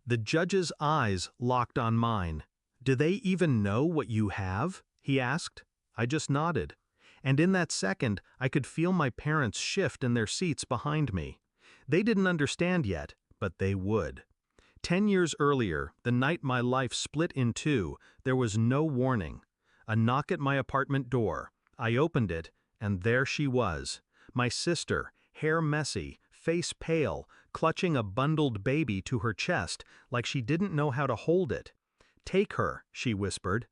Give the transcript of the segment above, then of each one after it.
The judge's eyes locked on mine. "Do they even know what you have?" he asked. I just nodded. And in that second, I could feel my parents shift in their seats behind me. They didn't understand yet, but they would. 10 years earlier, the night my life split in two, there was no warning. A knock at my apartment door. I opened it, and there she was. My sister, hair messy, face pale, clutching a bundled baby to her chest like she didn't know how to hold it. "Take her," she whispered.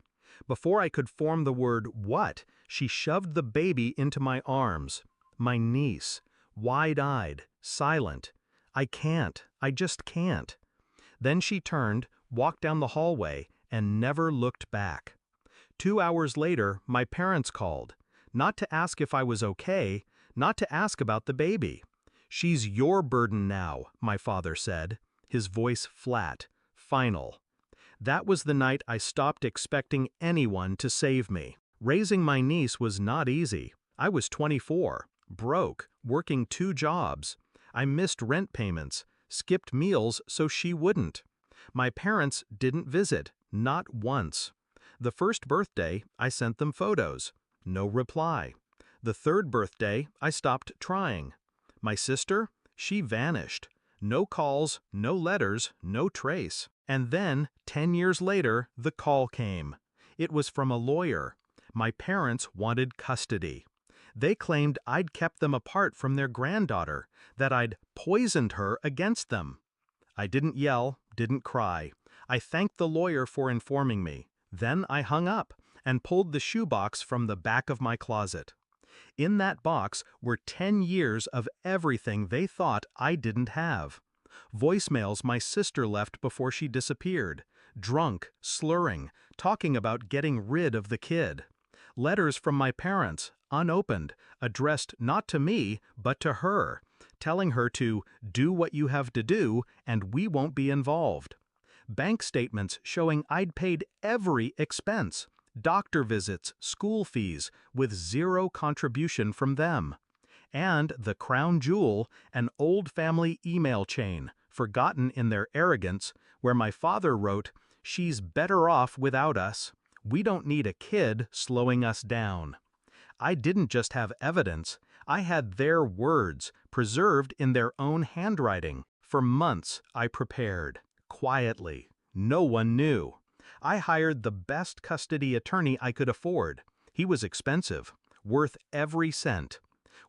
Before I could form the word "what," she shoved the baby into my arms. My niece, wide-eyed, silent. I just can't. Then she turned, walked down the hallway, and never looked back. 2 hours later, my parents called. Not to ask if I was okay, not to ask about the baby. "She's your burden now," my father said, his voice flat, final. That was the night I stopped expecting anyone to save me. Raising my niece was not easy. I was 24, broke, working 2 jobs. I missed rent payments, skipped meals so she wouldn't. My parents didn't visit, not once. The first birthday, I sent them photos. No reply. The third birthday, I stopped trying. My sister? She vanished. No calls, no letters, no trace. And then, 10 years later, the call came. It was from a lawyer. My parents wanted custody. They claimed I'd kept them apart from their granddaughter, that I'd poisoned her against them. I didn't yell, didn't cry. I thanked the lawyer for informing me. Then I hung up and pulled the shoebox from the back of my closet. In that box were 10 years of everything they thought I didn't have. Voicemails my sister left before she disappeared, drunk, slurring, talking about getting rid of the kid. Letters from my parents, unopened, addressed not to me, but to her, telling her to do what you have to do and we won't be involved. Bank statements showing I'd paid every expense, doctor visits, school fees, with zero contribution from them. And the crown jewel, an old family email chain, forgotten in their arrogance, where my father wrote, "She's better off without us. We don't need a kid slowing us down." I didn't just have evidence, I had their words, preserved in their own handwriting. For months I prepared, quietly. No one knew. I hired the best custody attorney I could afford. He was expensive, worth every cent.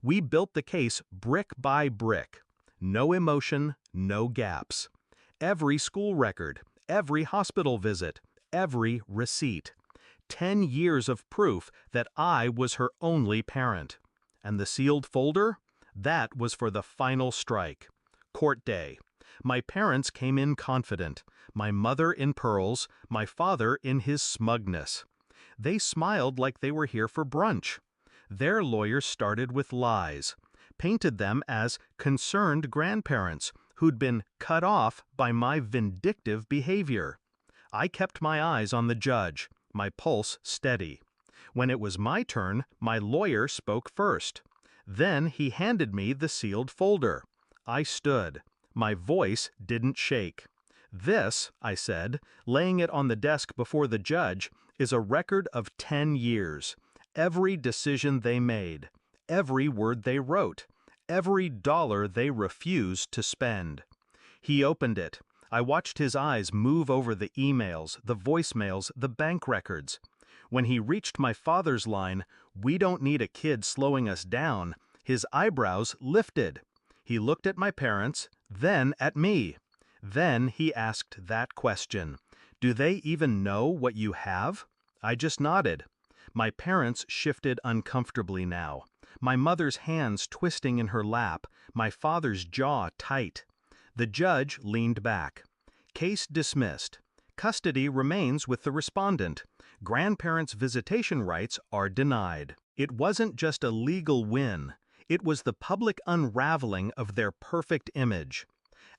We built the case brick by brick. No emotion, no gaps. Every school record, every hospital visit, every receipt. 10 years of proof that I was her only parent. And the sealed folder? That was for the final strike. Court day. My parents came in confident, my mother in pearls, my father in his smugness. They smiled like they were here for brunch. Their lawyers started with lies, painted them as concerned grandparents who'd been cut off by my vindictive behavior. I kept my eyes on the judge, my pulse steady. When it was my turn, my lawyer spoke first. Then he handed me the sealed folder. I stood. My voice didn't shake. "This," I said, laying it on the desk before the judge, "is a record of 10 years. Every decision they made, every word they wrote, every dollar they refused to spend." He opened it. I watched his eyes move over the emails, the voicemails, the bank records. When he reached my father's line, "We don't need a kid slowing us down," his eyebrows lifted. He looked at my parents, then at me. Then he asked that question. "Do they even know what you have?" I just nodded. My parents shifted uncomfortably now. My mother's hands twisting in her lap, my father's jaw tight. The judge leaned back. "Case dismissed. Custody remains with the respondent. Grandparents' visitation rights are denied." It wasn't just a legal win. It was the public unraveling of their perfect image.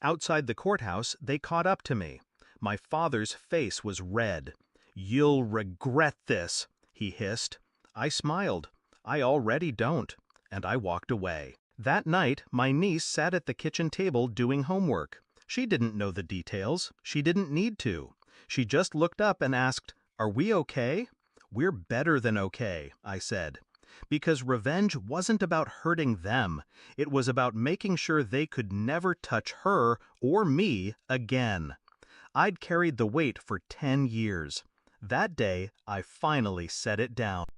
Outside the courthouse, they caught up to me. My father's face was red. "You'll regret this," he hissed. I smiled. "I already don't." And I walked away. That night, my niece sat at the kitchen table doing homework. She didn't know the details. She didn't need to. She just looked up and asked, "Are we okay?" "We're better than okay," I said. Because revenge wasn't about hurting them. It was about making sure they could never touch her or me again. I'd carried the weight for 10 years. That day, I finally set it down.